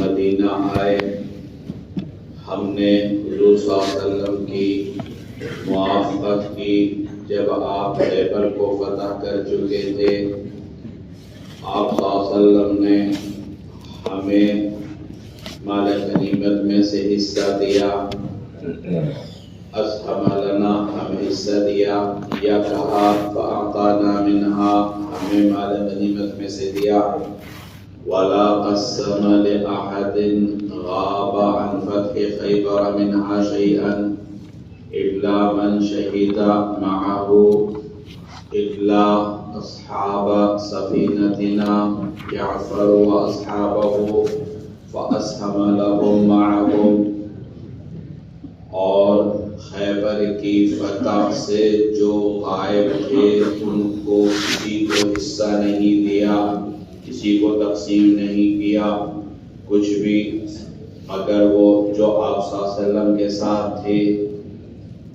مدینہ آئے، ہم نے حضور صلی اللہ علیہ وسلم کی موافقت کی۔ جب آپ خیبر کو فتح کر چکے تھے، آپ صلی اللہ علیہ وسلم نے ہمیں مال غنیمت میں سے حصہ دیا، اسہم لنا، ہمیں حصہ دیا، یا کہا فأعطانا منہا، ہمیں مال غنیمت میں سے دیا۔ ولا قسم لأحد غاب عن فتح خیبر منها شيئا إلا من شهد معه إلا أصحاب سفينتنا جعفر وأصحابه فأسهم لهم معهم، اور خیبر کی فتح سے جو غائب تھے ان کو کسی کو حصہ نہیں دیا، کسی کو تقسیم نہیں کیا کچھ بھی، مگر وہ جو آپ صلی اللہ علیہ وسلم کے ساتھ تھے،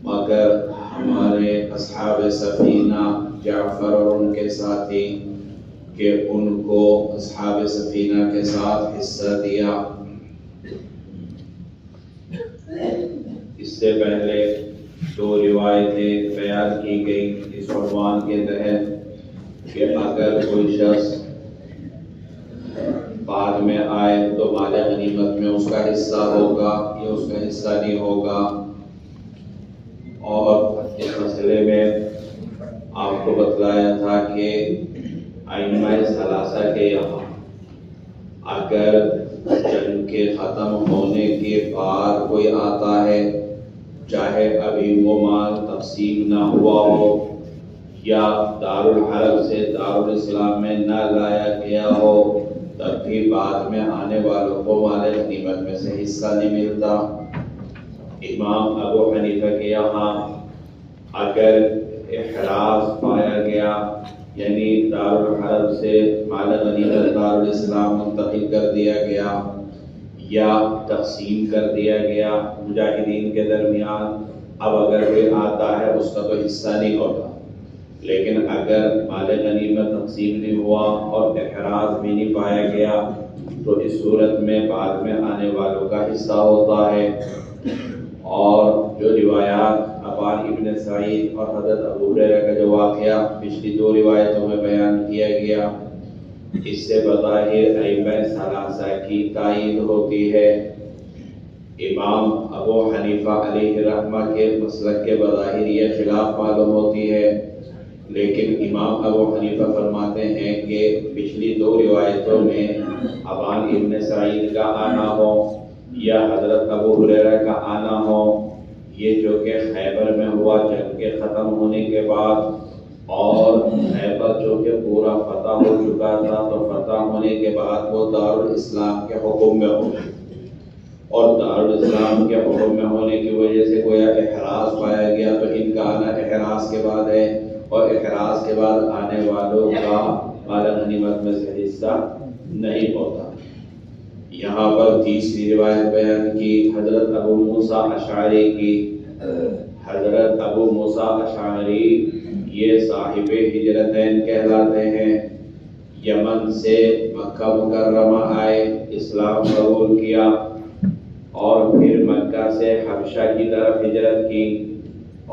مگر ہمارے اصحاب سفینہ جعفر اور ان کے ساتھی، کہ ان کو اصحاب سفینہ کے ساتھ حصہ دیا۔ اس سے پہلے دو روایتیں بیان کی گئی اس عنوان کے تحت کہ اگر کوئی شخص بعد میں آئے تو مال غنیمت میں اس کا حصہ ہوگا یا اس کا حصہ نہیں ہوگا۔ اور اس مسئلے میں آپ کو بتلایا تھا کہ ائمہ ثلاثہ کے یہاں اگر جنگ کے ختم ہونے کے بعد کوئی آتا ہے، چاہے ابھی وہ مال تقسیم نہ ہوا ہو یا دارالحرب سے دارالاسلام میں نہ لایا گیا ہو، تب بھی بعد میں آنے والوں کو مال غنیمت میں سے حصہ نہیں ملتا۔ امام ابو حنیفہ کے یہاں اگر احراز پایا گیا، یعنی دارالحرب سے مال غنیمت دارالاسلام منتقل کر دیا گیا یا تقسیم کر دیا گیا مجاہدین کے درمیان، اب اگر کوئی آتا ہے اس کا تو حصہ نہیں ہوتا، لیکن اگر مال غنیمت تقسیم نہیں ہوا اور احراز بھی نہیں پایا گیا تو اس صورت میں بعد میں آنے والوں کا حصہ ہوتا ہے۔ اور جو روایات عبان ابن سعید اور حضرت ابو ہریرہ کا جو واقعہ پچھلی دو روایتوں میں بیان کیا گیا، اس سے بظاہر ائمہ ثلاثہ کی تائید ہوتی ہے۔ امام ابو حنیفہ علیہ رحمہ کے مسلک کے بظاہر یہ خلاف معلوم ہوتی ہے، لیکن امام ابو حنیفہ فرماتے ہیں کہ پچھلی دو روایتوں میں عبان ابن سعید کا آنا ہو یا حضرت ابو ہریرہ کا آنا ہو، یہ جو کہ خیبر میں ہوا جنگ کے ختم ہونے کے بعد، اور خیبر جو کہ پورا فتح ہو چکا تھا تو فتح ہونے کے بعد وہ دارالاسلام کے حکم میں ہو گئی، اور دارالاسلام کے حکم میں ہونے کی وجہ سے گویا احراز پایا گیا، تو ان کا آنا احراز کے بعد ہے، اور احراز کے بعد آنے والوں کا مال غنیمت میں سے حصہ نہیں ہوتا۔ یہاں پر تیسری روایت بیان کی حضرت ابو موسیٰ اشعری کی۔ حضرت ابو موسیٰ اشعری یہ صاحب ہجرتین کہلاتے ہیں، یمن سے مکہ مکرمہ آئے، اسلام قبول کیا، اور پھر مکہ سے حبشہ کی طرف ہجرت کی،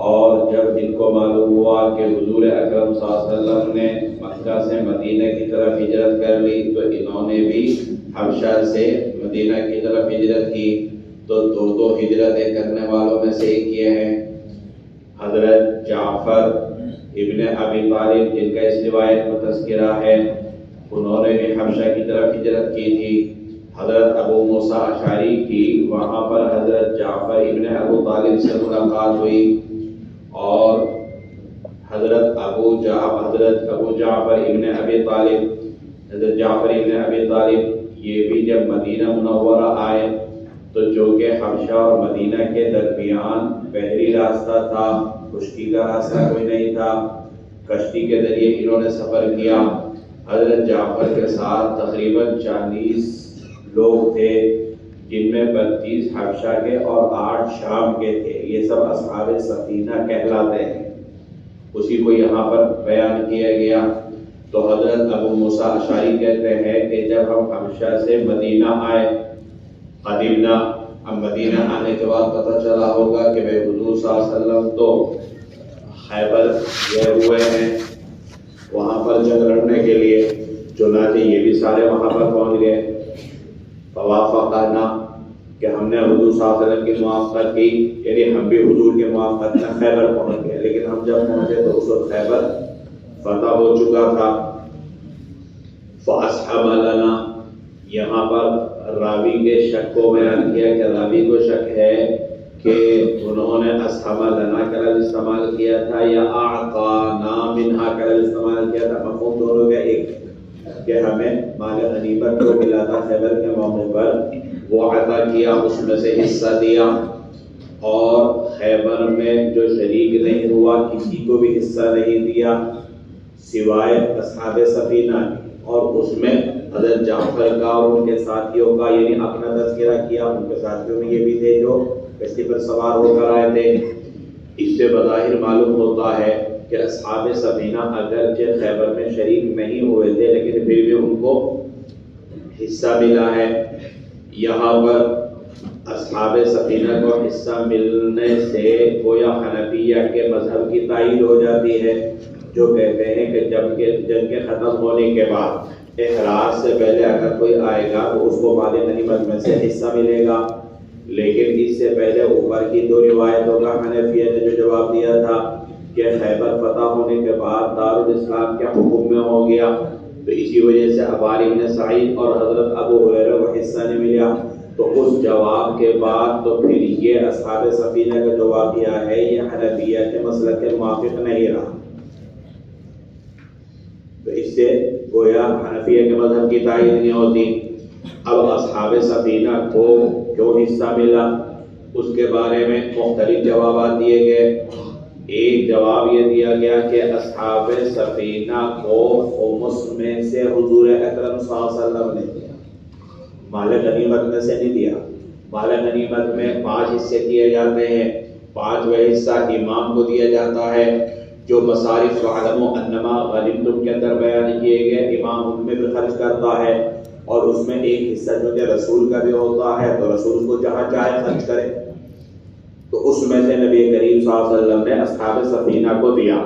اور جب ان کو معلوم ہوا کہ حضور اکرم صلی اللہ علیہ وسلم نے مکہ سے مدینہ کی طرف ہجرت کر لی تو انہوں نے بھی حبشہ سے مدینہ کی طرف ہجرت کی، تو دو ہجرتیں کرنے والوں میں سے ایک یہ ہیں۔ حضرت جعفر ابن ابی طالب جن کا اس روایت میں تذکرہ ہے، انہوں نے بھی حبشہ کی طرف ہجرت کی تھی۔ حضرت ابو موسیٰ اشعری کی وہاں پر حضرت جعفر ابن ابو طالب سے ملاقات ہوئی، اور حضرت ابو جعفر ابن ابی طالب، حضرت جعفر ابن ابی طالب یہ بھی جب مدینہ منورہ آئے تو جو کہ حبشہ اور مدینہ کے درمیان بحری راستہ تھا، خشکی کا راستہ کوئی نہیں تھا، کشتی کے ذریعے انہوں نے سفر کیا۔ حضرت جعفر کے ساتھ تقریباً 40 لوگ تھے، جن میں 32 حبشہ کے اور 8 شام کے تھے، یہ سب اصحاب سفینہ کہلاتے ہیں، اسی کو یہاں پر بیان کیا گیا۔ تو حضرت ابو موسیٰ اشعری کہتے ہیں کہ جب ہم حبشہ سے مدینہ آئے قدیمنا ہم مدینہ آنے کے بعد پتہ چلا ہوگا کہ بے حضور صلی اللہ علیہ وسلم تو خیبر گئے ہوئے ہیں وہاں پر جنگ لڑنے کے لیے، چنانچہ یہ بھی سارے وہاں پر پہنچ گئے۔ فوافقنا کہ ہم نے حضور صلی اللہ علیہ وسلم کی موافقت کی، یعنی ہم بھی حضور کے موافقت میں خیبر پہنچ گئے، لیکن ہم جب پہنچے تو اس وقت خیبر فتح ہو چکا تھا۔ فاصحب لنا، یہاں پر راوی کے شک کو بیان کیا کہ راوی کو شک ہے کہ انہوں نے اصحاب لنا کا لفظ استعمال کیا تھا یا اعطانا منہا کا لفظ استعمال کیا تھا۔ مفہوم دونوں کا ایک کہ ہمیں مال غنیمت کو ملا تھا خیبر کے موقع پر، وہ عطا کیا، اس میں سے حصہ دیا، اور خیبر میں جو شریک نہیں ہوا کسی کو بھی حصہ نہیں دیا سوائے اصحاب سفینہ، اور اس میں حضرت جعفر کا اور ان کے ساتھیوں کا، یعنی اپنا تذکرہ کیا، ان کے ساتھیوں میں یہ بھی تھے جو کشتی پر سوار ہو کر آئے تھے۔ اس سے بظاہر معلوم ہوتا ہے کہ اصحاب سفینہ اگرچہ خیبر میں شریک نہیں ہوئے تھے لیکن پھر بھی ان کو حصہ ملا ہے۔ یہاں پر اصحاب سفینہ کو حصہ ملنے سے گویا حنفیہ کے مذہب کی تائید ہو جاتی ہے، جو کہتے ہیں کہ جب کہ جنگ کے ختم ہونے کے بعد احراز سے پہلے اگر کوئی آئے گا تو اس کو مال غنیمت میں سے حصہ ملے گا، لیکن اس سے پہلے اوپر کی دو روایتوں کا حنفیہ نے جو جواب دیا تھا کہ خیبر فتح ہونے کے بعد دارالاسلام کے حکم میں ہو گیا، تو اسی وجہ سے عبار بن سعید اور حضرت ابو ہریرہ کو حصہ نہیں ملا، تو اس جواب کے بعد تو پھر یہ اصحاب سفینہ کا جواب دیا ہے یہ حنفیہ کے مسلک کے موافق نہیں رہا۔ تو اس سے گویا حنفیہ کے مذہب کی تائید نہیں ہوتی۔ اب اصحاب سفینہ کو کیوں حصہ ملا اس کے بارے میں مختلف جوابات دیے گئے۔ ایک جواب یہ دیا گیا کہ اصحاب سفینہ کو خمس میں سے حضور اکرم صلی اللہ علیہ وسلم نے دیا، مال غنیمت میں سے نہیں دیا۔ مال غنیمت میں 5 حصے کیے جاتے ہیں، 5واں حصہ امام کو دیا جاتا ہے، جو مصارف وعلموا انما غنمتم کے اندر بیان کیے گئے امام ان میں بھی خرچ کرتا ہے، اور اس میں ایک حصہ جو کہ رسول کا بھی ہوتا ہے تو رسول کو جہاں چاہے خرچ کرے۔ تو اس میں سے نبی کریم صلی اللہ علیہ وسلم نے اصحاب سفینہ کو دیا،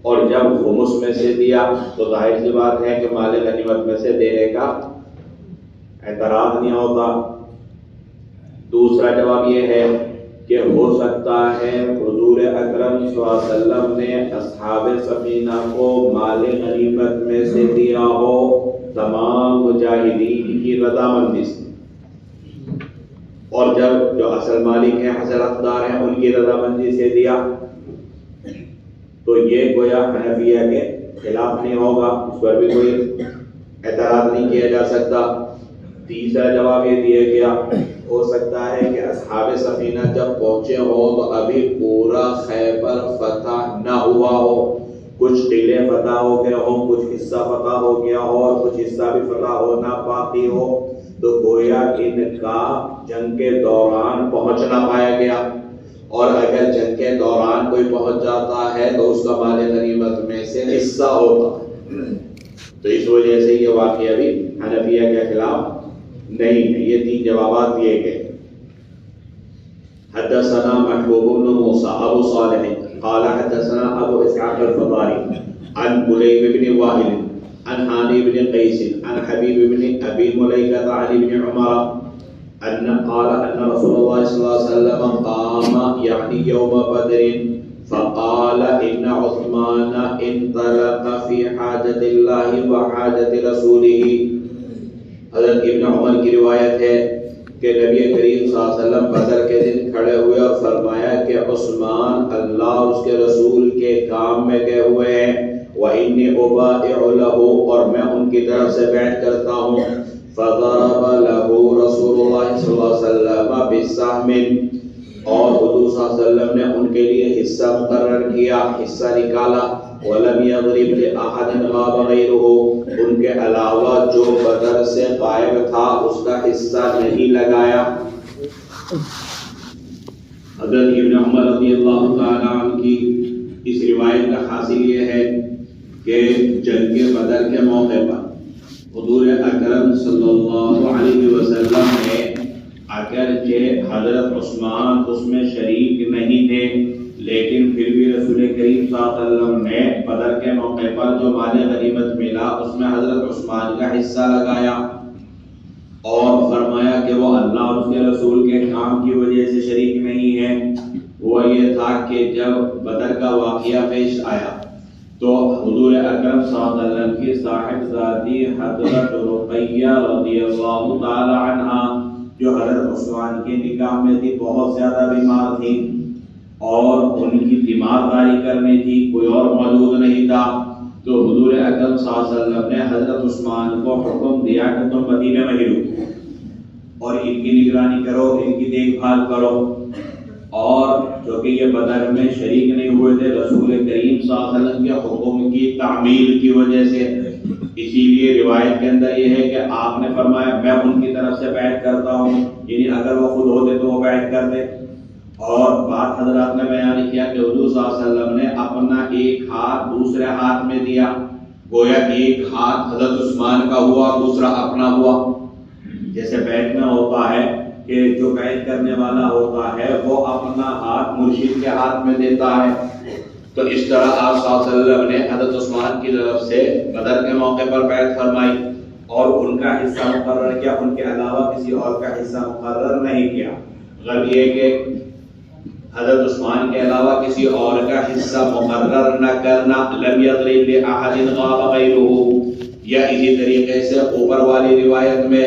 اور جب خمس میں سے دیا تو ظاہر سی بات ہے کہ مال غنیمت میں سے دینے کا اعتراض نہیں ہوتا۔ دوسرا جواب یہ ہے کہ ہو سکتا ہے حضور اکرم صلی اللہ علیہ وسلم نے اصحاب سفینہ کو مال غنیمت میں سے دیا ہو تمام مجاہدین کی رضامندی سے، اور جب جو اصل مالک ہیں اصل حقدار ہیں ان کی رضامندی سے دیا تو یہ گویا حنفیہ کے خلاف نہیں ہوگا، اس پر بھی کوئی اعتراض نہیں کیا جا سکتا۔ تیسرا جواب یہ دیا گیا ہو سکتا ہے کہ اصحاب سفینہ جب پہنچے ہو تو ابھی پورا خیبر فتح نہ ہوا ہو، کچھ قلعے فتح ہو گئے ہوں، کچھ حصہ فتح ہو گیا ہو اور کچھ حصہ بھی فتح ہونا باقی ہو، تو گویا ان کا جنگ کے دوران پہنچ نہ پایا گیا، اور اگر جنگ کے دوران کوئی پہنچ جاتا ہے تو اس کا مال غنیمت میں سے حصہ ہوتا ہے۔ تو اس وجہ سے یہ واقعہ بھی حنفیہ کے خلاف نہیں ہے۔ یہ 3 جوابات دیے گئے۔ حدثنا محبوب بن موسى ابو صالح قال حدثنا ابو اسحاق الفضاري عن كليب بن وائل عن هاني بن قيس عن حبيب بن ابي مليكة عن ابن عمر ان قال ان رسول الله صلى الله عليه وسلم قام يعني يوم بدر فقال ان عثمان انطلق في حاجة الله وحاجة رسوله۔ حضرت ابن عمر کی روایت ہے کہ نبی کریم صلی اللہ علیہ وسلم بدر کے دن کھڑے ہوئے اور فرمایا کہ عثمان اللہ اور اس کے رسول کے کام میں گئے ہوئے ہیں، وَإِنِّي أُبَائِعُ لَهُ، اور میں ان کی طرف سے بیعت کرتا ہوں۔ فَضَرَبَ لَهُ رَسُولُ اللَّهِ صلی اللہ علیہ وسلم بِالسَّهْمٍ، اور حضور صلی اللہ علیہ وسلم نے ان کے لیے حصہ مقرر کیا، حصہ نکالا۔ وَلَمْ يَضْرِبْ لِأَحَدٍ غَابَ غَيْرُهُ، ان کے علاوہ جو بدر سے غائب تھا اس کا حصہ نہیں لگایا۔ حضرت ابن عمر رضی اللہ تعالیٰ عنہ کی اس روایت کا حاصل یہ ہے کہ جنگ بدر کے موقع پر حضور اکرم صلی اللہ علیہ وسلم نے اگرچہ حضرت عثمان اس میں شریک نہیں تھے لیکن پھر بھی رسول کریم صلی اللہ علیہ وسلم نے بدر کے موقع پر جو مال غنیمت ملا اس میں حضرت عثمان کا حصہ لگایا اور فرمایا کہ وہ اللہ اور اس کے رسول کے کام کی وجہ سے شریک نہیں ہے۔ وہ یہ تھا کہ جب بدر کا واقعہ پیش آیا تو حضور اکرم صلی اللہ علیہ وسلم کی صاحبزادی حضرت رقیہ رضی اللہ تعالی عنہا جو حضرت عثمان کے نکاح میں تھی بہت زیادہ بیمار تھی اور ان کی تیمارداری کرنی تھی، کوئی اور موجود نہیں تھا، تو حضور اکرم صلی اللہ علیہ وسلم نے حضرت عثمان کو حکم دیا کہ تم مدینے میں ہی رکو اور ان کی نگرانی کرو، ان کی دیکھ بھال کرو۔ اور جو کہ یہ بدر میں شریک نہیں ہوئے تھے رسول کریم صلی اللہ علیہ وسلم کے حکم کی تعمیل کی وجہ سے، اسی لیے روایت کے اندر یہ ہے کہ آپ نے فرمایا میں ان کی طرف سے بیعت کرتا ہوں، یعنی اگر وہ خود ہوتے تو وہ بیعت کرتے۔ اور بات حضرات نے بیان کیا کہ حضور صلی اللہ علیہ وسلم نے اپنا ایک ہاتھ دوسرے ہاتھ میں دیا، گویا ایک ہاتھ حضرت عثمان کا ہوا دوسرا اپنا ہوا، جیسے بیعت میں ہوتا ہے کہ جو بیعت کرنے والا ہوتا ہے وہ اپنا ہاتھ مرشد کے ہاتھ میں دیتا ہے، تو اس طرح آپ صلی اللہ علیہ وسلم نے حضرت عثمان کی طرف سے بدر کے موقع پر بیعت فرمائی اور ان کا حصہ مقرر کیا، ان کے علاوہ کسی اور کا حصہ مقرر نہیں کیا۔ غرض یہ کہ حضرت عثمان کے علاوہ کسی اور کا حصہ مقرر نہ کرنا، لم یضرب لأحد غاب غیرہ، یا اسی طریقے سے اوپر والی روایت میں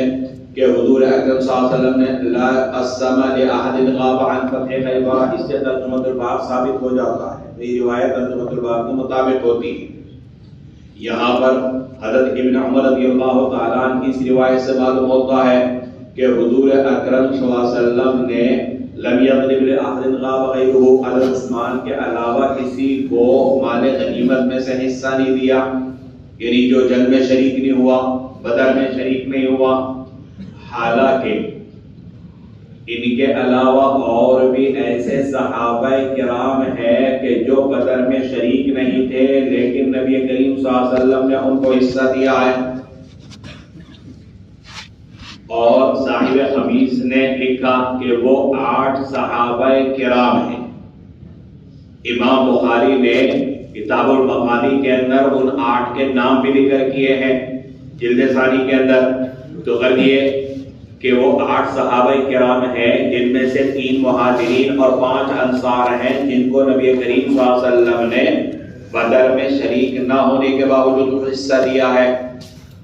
کہ حضور اکرم صلی اللہ علیہ وسلم نے لا قسم لأحد غاب عن فتح خیبر، اس سے ترجمۃ الباب ثابت ہو جاتا ہے، یہ روایت ترجمۃ الباب کے مطابق ہوتی ہے۔ یہاں پر حضرت ابن عمر رضی اللہ تعالیٰ عنہ کی اس روایت سے معلوم ہوتا ہے کہ حضور اکرم صلی اللہ علیہ وسلم نے لم یضرب لأحد غاب غیرہ، حضرت عثمان کے علاوہ کسی کو مال غنیمت میں سے حصہ نہیں دیا، یعنی جو جنگ میں شریک نہیں ہوا، بدر میں شریک نہیں ہوا۔ حالانکہ ان کے علاوہ اور بھی ایسے صحابہ کرام ہیں کہ جو بدر میں شریک نہیں تھے لیکن نبی کریم صلی اللہ علیہ وسلم نے ان کو حصہ دیا ہے۔ اور صاحب خمیس نے لکھا کہ وہ 8 صحابہ کرام ہیں۔ امام بخاری نے کتاب المغازی کے اندر ان 8 کے نام بھی ذکر کیے ہیں جلد ثانی کے اندر، تو غرض یہ کہ وہ 8 صحابہ کرام ہیں جن میں سے 3 مہاجرین اور 5 انصار ہیں جن کو نبی کریم صلی اللہ علیہ وسلم نے بدر میں شریک نہ ہونے کے باوجود حصہ دیا ہے۔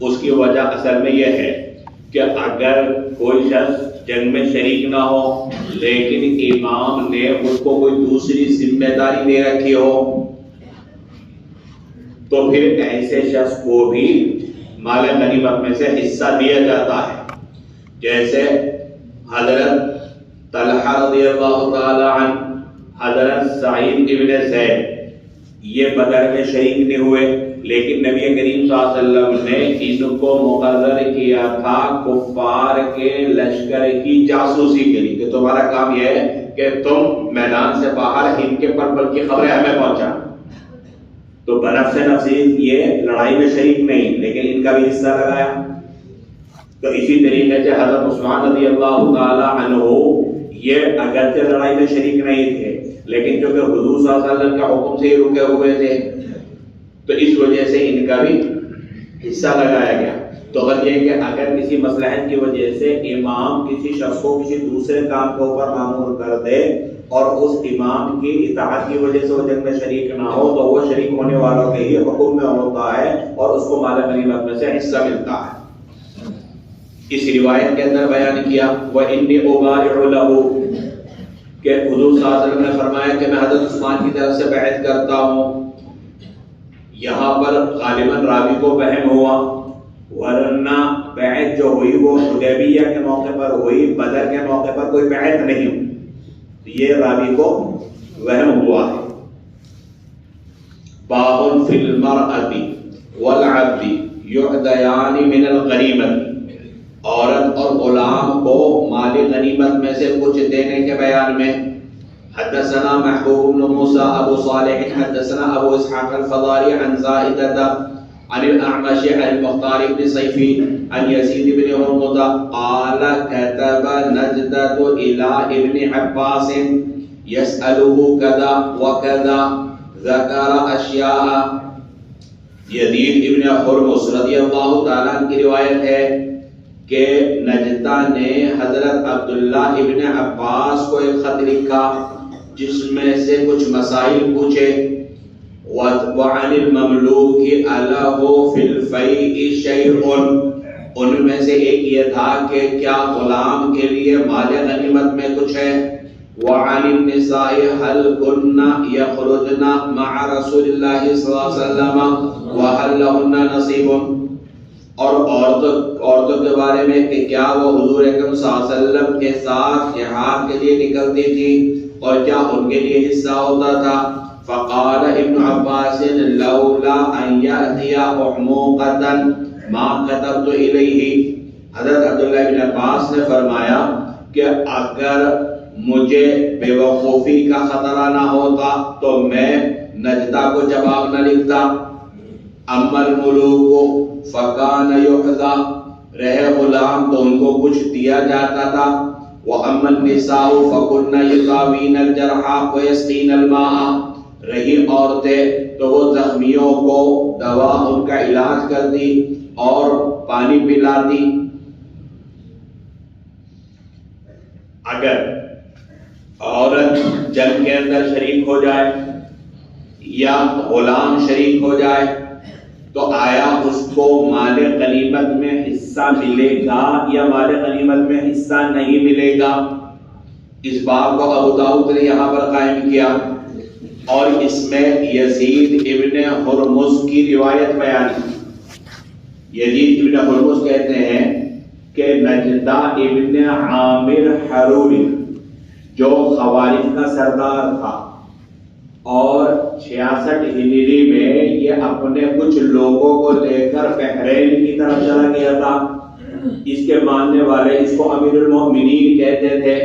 اس کی وجہ اصل میں یہ ہے کہ اگر کوئی شخص جنگ میں شریک نہ ہو لیکن امام نے اس کو کوئی دوسری ذمہ داری دے رکھی ہو تو پھر ایسے شخص کو بھی مال غنیمت میں سے حصہ دیا جاتا ہے۔ جیسے حضرت طلحہ رضی اللہ تعالی عنہ، حضرت سعید ابن زید، یہ بدر میں شریک نہیں ہوئے لیکن نبی کریم صلی اللہ علیہ وسلم نے ان کو مقرر کیا تھا کفار کے لشکر کی جاسوسی کے لیے کہ تمہارا کام یہ ہے کہ تم میدان سے باہر ان کے پرپل کی خبریں ہمیں پہنچا۔ تو بنفس نفسی یہ لڑائی میں شریک نہیں لیکن ان کا بھی حصہ لگایا۔ تو اسی طریقے سے حضرت عثمان رضی اللہ تعالی عنہ یہ اگرچہ لڑائی میں شریک نہیں تھے لیکن چونکہ حضور صلی اللہ علیہ وسلم کے حکم سے ہی رکے ہوئے تھے تو اس وجہ سے ان کا بھی حصہ لگایا گیا۔ تو اگر یہ کہ اگر کسی مصلحت کی وجہ سے امام کسی شخص کو کسی دوسرے کام کے اوپر مامور کر دے اور اس امام کی اطاعت کی وجہ سے وہ جنگ میں شریک نہ ہو تو وہ شریک ہونے والوں کے ہی حکم میں ہوتا ہے اور اس کو مال غنیمت میں سے حصہ ملتا ہے۔ اس روایت کے اندر بیان کیا وَإِنِّي أُبَايِعُ لَهُ کہ حضور صلی اللہ علیہ وسلم نے فرمایا کہ میں حضرت عثمان کی طرف سے بیعت کرتا ہوں۔ یہاں پر غالباً راوی کو وہم ہوا، ورنہ بیعت جو ہوئی وہ حدیبیہ کے موقع پر ہوئی، بدر کے موقع پر کوئی بیعت نہیں ہوئی، یہ راوی کو وہم ہوا ہے۔ باب فی المرأة والعبد یعدیان من الغنیمت، عورت اور غلام کو مال غنیمت میں سے کچھ دینے کے بیان میں۔ حدثنا محبوب بن موسى ابو صالح حدثنا ابو اسحاق الفضاري عن زائدة عن الأعمش عن المختار بن سيفي عن يزيد بن هرمز قال كتب نجدة إلى ابن عباس يسأله كذا وكذا ذكر أشياء. یزید ابن ہرمز رضی اللہ تعالیٰ عنہ کی روایت ہے کہ نجدہ نے حضرت عبداللہ ابن عباس کو ایک خط لکھا جس میں سے کچھ مسائل پوچھے. وعن المملوک الہ فی الفیء شیء، ان میں سے ایک یہ تھا کہ کیا غلام کے لیے مال غنیمت میں کچھ ہے. وعن النساء هل كن يخرجن مع رسول الله صلی اللہ علیہ وسلم وهل لهن نصیب، اور عورتوں کے بارے میں کہ کیا وہ حضور اکرم صلی اللہ علیہ وسلم کے ساتھ جہاد کے لیے نکلتی تھی اور کیا ان کے لیے حصہ ہوتا تھا. فقال ابن عباس لولا ان يأتي أعموقة ما كتبت إليه. حضرت عبداللہ ابن عباس نے فرمایا کہ اگر مجھے بے وقوفی کا خطرہ نہ ہوتا تو میں نجدہ کو جواب نہ لکھتا. اما الملوک فکان یحظا، رہے غلام تو ان کو کچھ دیا جاتا تھا. واما النساء فکن یطاوین الجرح ویسقین الماء، رہی عورتیں تو وہ زخمیوں کو دوا ان کا علاج کرتی اور پانی پلاتی. اگر عورت جنگ کے اندر شریک ہو جائے یا غلام شریک ہو جائے تو آیا اس کو مال غنیمت میں حصہ ملے گا یا مال غنیمت میں حصہ نہیں ملے گا؟ اس باب کو ابو داؤد نے یہاں پر قائم کیا اور اس میں یزید ابن ہرمز کی روایت بیان کی. یزید ابن ہرمز کہتے ہیں کہ نجدہ ابن عامر حروری جو خوارج کا سردار تھا اور 66 ہجری میں یہ اپنے کچھ لوگوں کو لے کر بحرین کی طرف چلا گیا تھا. اس کے ماننے والے اس کو امیر المؤمنین کہتے تھے.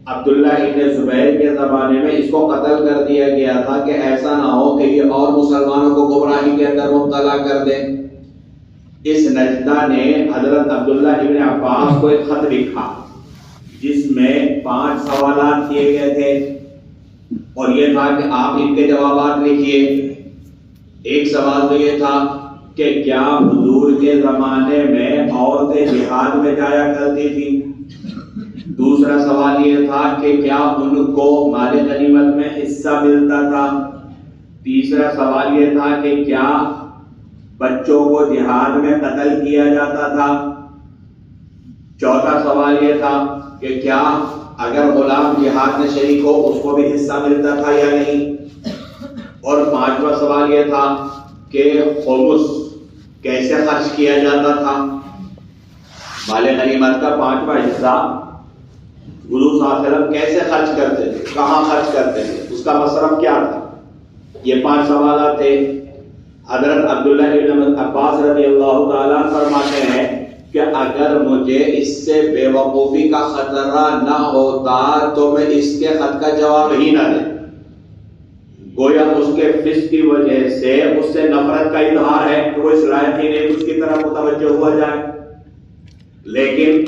عبداللہ ابن زبیر کے زمانے میں اس کو قتل کر دیا گیا تھا کہ ایسا نہ ہو کہ یہ اور مسلمانوں کو گمراہی کے اندر مبتلا کر دے. اس نجدہ نے حضرت عبداللہ ابن عباس کو ایک خط لکھا جس میں 5 سوالات کیے گئے تھے اور یہ تھا کہ آپ ان کے جوابات لکھیے. ایک سوال تو یہ تھا کہ کیا حضور کے زمانے میں عورتیں جہاد میں جایا کرتی تھی. دوسرا سوال یہ تھا کہ کیا ان کو مال غنیمت میں حصہ ملتا تھا. تیسرا سوال یہ تھا کہ کیا بچوں کو جہاد میں قتل کیا جاتا تھا. چوتھا سوال یہ تھا کہ کیا اگر غلام جہاد میں شریک ہو اس کو بھی حصہ ملتا تھا یا نہیں. اور 5واں سوال یہ تھا کہ خمس کیسے خرچ کیا جاتا تھا. مال غنیمت کا 5واں حصہ حضور صلی اللہ علیہ وسلم کیسے خرچ کرتے تھے, کہاں خرچ کرتے تھے, اس کا مصرف کیا تھا. یہ 5 سوالات تھے. حضرت عبداللہ ابن عباس رضی اللہ تعالیٰ فرماتے ہیں کہ اگر مجھے اس سے بے وقوفی کا خطرہ نہ ہوتا تو میں اس کے خط کا جواب ہی نہ دے. گویا اس کے فسق کی وجہ سے اس سے نفرت کا اظہار ہے کہ وہ اس لائق ہی نہیں اس کی طرف متوجہ ہوا جائے. لیکن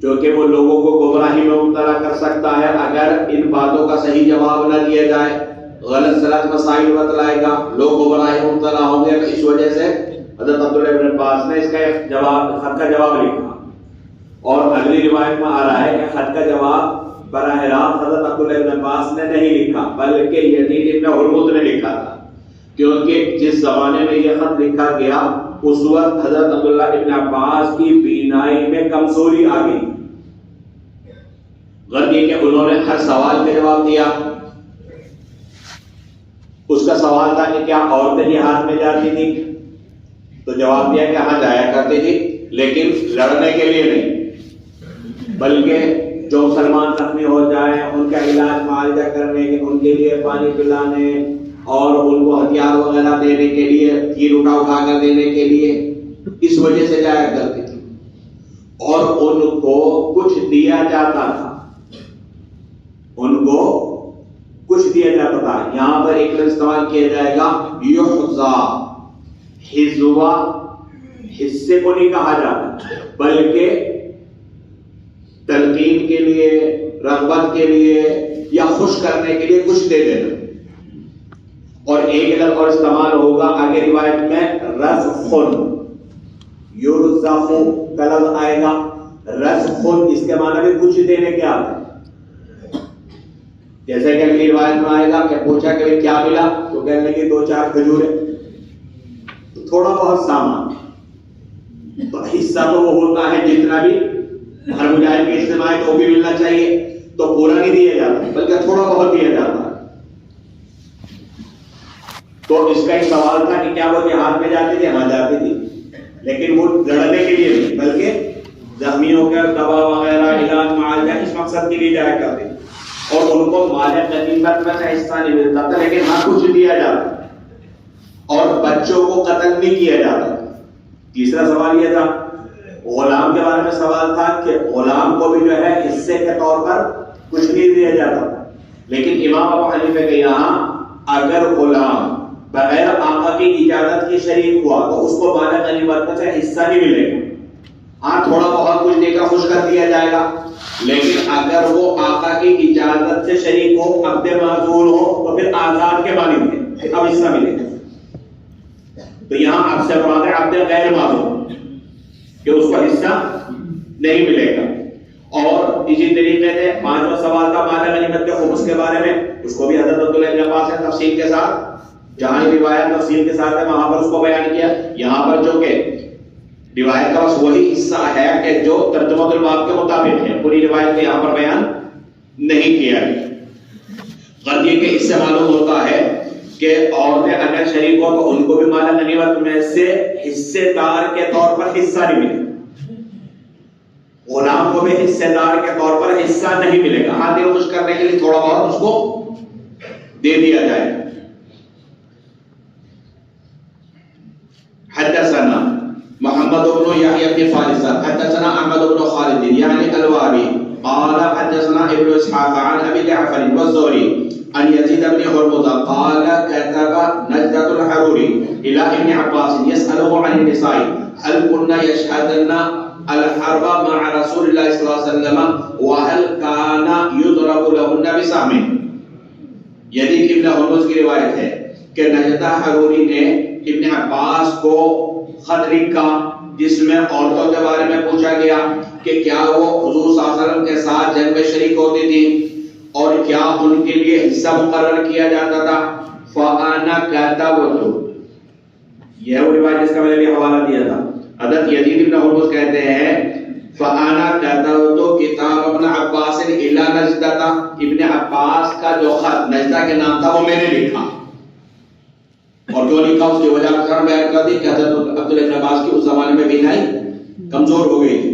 چونکہ وہ لوگوں کو گمراہی میں مبتلا کر سکتا ہے اگر ان باتوں کا صحیح جواب نہ دیا جائے, غلط سلط مسائل بتلائے گا, لوگ گمراہی میں مبتلا ہوں گے. اس وجہ سے حضرت عبداللہ ابن عباس نے اس کا خط کا جواب لکھا. اور اگلی روایت میں آ رہا ہے کہ خط کا جواب براہ راست حضرت عبداللہ ابن عباس نے نہیں لکھا بلکہ یزید ابن ہرمز نے لکھا تھا, کیونکہ جس زمانے میں یہ خط لکھا گیا اس وقت حضرت عبداللہ ابن عباس کی بینائی میں کمزوری آ گئی. غرض یہ کہ انہوں نے ہر سوال کا جواب دیا. اس کا سوال تھا کہ کیا عورتیں جہاد میں جاتی تھی, تو جواب دیا کہ ہاں جایا کرتی تھی لیکن لڑنے کے لیے نہیں بلکہ جو مسلمان زخمی ہو جائیں ان کا علاج معالجہ کرنے کے, ان کے لیے پانی پلانے اور ان کو ہتھیار وغیرہ دینے کے لیے, تیر اٹھا کر دینے کے لیے, اس وجہ سے جایا کرتی تھی. اور ان کو کچھ دیا جاتا تھا, ان کو کچھ دیا جاتا تھا. یہاں پر ایک لفظ استعمال کیا جائے گا یحظا, حزوا حصے کو نہیں کہا جاتا بلکہ تلقین کے لیے، رغبت کے لیے یا خوش کرنے کے لیے کچھ دے دینا. اور ایک لفظ اور استعمال ہوگا آگے روایت میں رزقن، یرزق کا لفظ آئے گا. رزقن اس کے معنی میں کچھ دینے کے آتا ہے. جیسے کہ اگلی روایت میں آئے گا کہ پوچھا کہ کیا ملا تو کہنے لگے 2-4 کھجوریں. تو تھوڑا بہت سامان، تو حصہ تو وہ ہوتا ہے جتنا بھی ہر مجاہد کے اجتماع کو بھی ملنا چاہیے، تو پورا نہیں دیا جاتا بلکہ تھوڑا بہت دیا جاتا ہے. تو اس کا ایک سوال تھا کہ کیا وہ جہاد میں جاتے تھے؟ ہاں جاتے تھے، لیکن وہ لڑنے کے لیے نہیں بلکہ زخمیوں کا دوا وغیرہ علاج معالجہ اس مقصد کے لیے جایا کرتے تھے. اور ان کو مال غنیمت میں سے حصہ نہیں ملتا تھا، لیکن ہاں کچھ دیا جاتا اور بچوں کو قتل نہیں کیا جاتا. تیسرا سوال یہ تھا غلام کے بارے میں سوال تھا کہ غلام کو بھی جو ہے حصے کے طور پر کچھ نہیں دیا جاتا. لیکن امام ابو حنیفہ کے یہاں اگر غلام بغیر آقا کی اجازت کی شریک ہوا تو اس کو مال غنیمت میں سے حصہ نہیں ملے گا. ہاں تھوڑا بہت کچھ دے کر خوش کر دیا جائے گا، لیکن اگر وہ آقا کی اجازت سے شریک ہو، عبد معذور ہو، تو پھر آزاد کے مالک تھے، اب حصہ ملے گا. تو یہاں اب سے مراد ہے عبد غیر معذور کہ اس کو حصہ نہیں ملے گا. اور اسی طریقے سے 5واں سوال تھا مال غنیمت کے خمس کے بارے میں. اس کو بھی حضرت عبداللہ بن عباس نے تفصیل کے ساتھ، جہاں روایت تفصیل کے ساتھ ہے وہاں پر اس کو بیان کیا. یہاں پر جو کہ روایت کا بس وہی حصہ ہے کہ جو ترجمہ الباب کے مطابق ہے، پوری روایت کو یہاں پر بیان نہیں کیا گیا. غرض یہ کہ اس سے معلوم ہوتا ہے کہ عورتیں اگر شریک ہو تو ان کو بھی مال غنیمت میں سے حصے دار کے طور پر حصہ نہیں ملے گا. غلام کو بھی حصے دار کے طور پر حصہ نہیں ملے گا. ہاں دل خوش کرنے کے لیے تھوڑا بہت اس کو دے دیا جائے. حدثنا محمد بن يحيى بن فارس حدثنا احمد بن خالد يعني الوابي قال حدثنا ابن اسحاق عن ابي جعفر والزهري عن يزيد بن هرمز قال كتب نجدة الحروري الى ابن عباس يسأله عن النساء هل كنا يشهدن الحرب مع رسول الله صلى الله عليه وسلم وهل كان يضرب لهن بسهم. یزید ابن ہرمز کی روایت ہے کہ نجدہ حروری نے ابن عباس کو خط لکھا جس میں عورتوں کے بارے میں پوچھا گیا کہ کیا وہ حضور صلی اللہ علیہ وسلم کے ساتھ جنگ میں شریک ہوتی تھی اور کیا ان کے لیے حصہ مقرر کیا جاتا تھا. فانا كتبت، یہ وہ روایت جس کا میں نے بھی حوالہ دیا تھا. حضرت یزید ابن ہرمز کہتے ہیں فانا كتبت کتاب ابن عباس الى نجدہ، ابن عباس کا جو خط نجدہ کے نام تھا وہ میں نے لکھا. اور جو لکھا اس کی وجہ اکثر بیان کر دی کہ حضرت عبداللہ بن عباس کی اس زمانے میں بینائی کمزور ہو گئی تھی.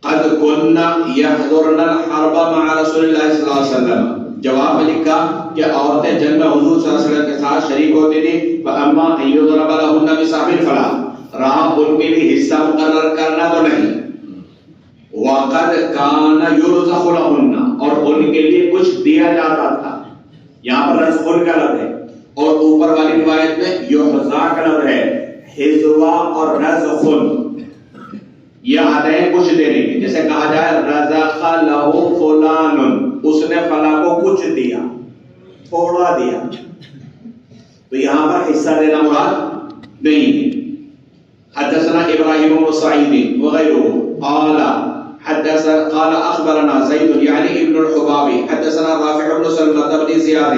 قد كنا يحضرن الحرب مع رسول اللہ صلی اللہ علیہ وسلم، جواب میں لکھا کہ عورتیں جنگ میں حضور صلی اللہ علیہ وسلم کے ساتھ شریک ہوتی تھی. فاما ان يضرب لهن بسهم فلا، رہا ان کے لیے حصہ مقرر کرنا تو نہیں. وقد كان يرزق لهن، اور ان کے لیے کچھ دیا جاتا تھا. یہاں پر رزق کا لفظ ہے اور اوپر والی روایت میں یحزا کا لفظ ہے. حزوا اور رزق یہ آتے ہیں کچھ دینے کے. جیسے کہا جائے رزق لہو فلان، اس نے فلاں کو کچھ دیا، تھوڑا دیا. تو یہاں پر حصہ دینا مراد نہیں. حدثنا ابراہیم بن سعید وغیرہ قال اخبرنا زید يعني ابن الحبابي حدثنا رافع بن سلمة بن زياد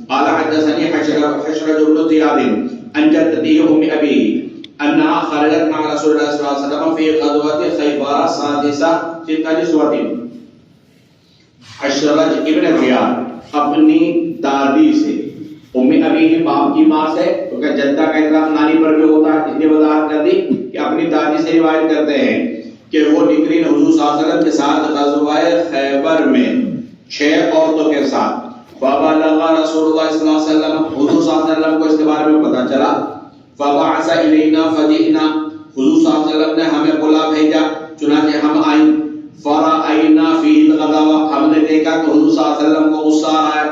قال حدثني حشرج بن زياد عن جدته ام ابي انها خرجت مع رسول الله صلى الله عليه وسلم في غزوة خيبر سادسة في نسوة. حشرج ابن زیاد اپنی دادی سے، ام ابی باپ کی ماں سے، کیونکہ جدہ کا اطلاق نانی پر بھی ہوتا ہے، اس نے وضاحت کر دی کہ اپنی دادی سے روایت کرتے ہیں کہ وہ نکلی حضور صلی اللہ علیہ وسلم کے ساتھ غزوہ خیبر میں 6 عورتوں کے ساتھ. فبلغ رسول اللہ صلی اللہ علیہ وسلم، حضور صلی اللہ علیہ وسلم کو اس کے بارے میں پتہ چلا. فبعث الینا فجئنا، حضور صلی اللہ علیہ وسلم نے ہمیں بلا بھیجا، چنانچہ ہم آئیں. فرأینا فیہ الغضب، ہم نے دیکھا کہ حضور صلی اللہ علیہ وسلم کو غصہ آ رہا ہے.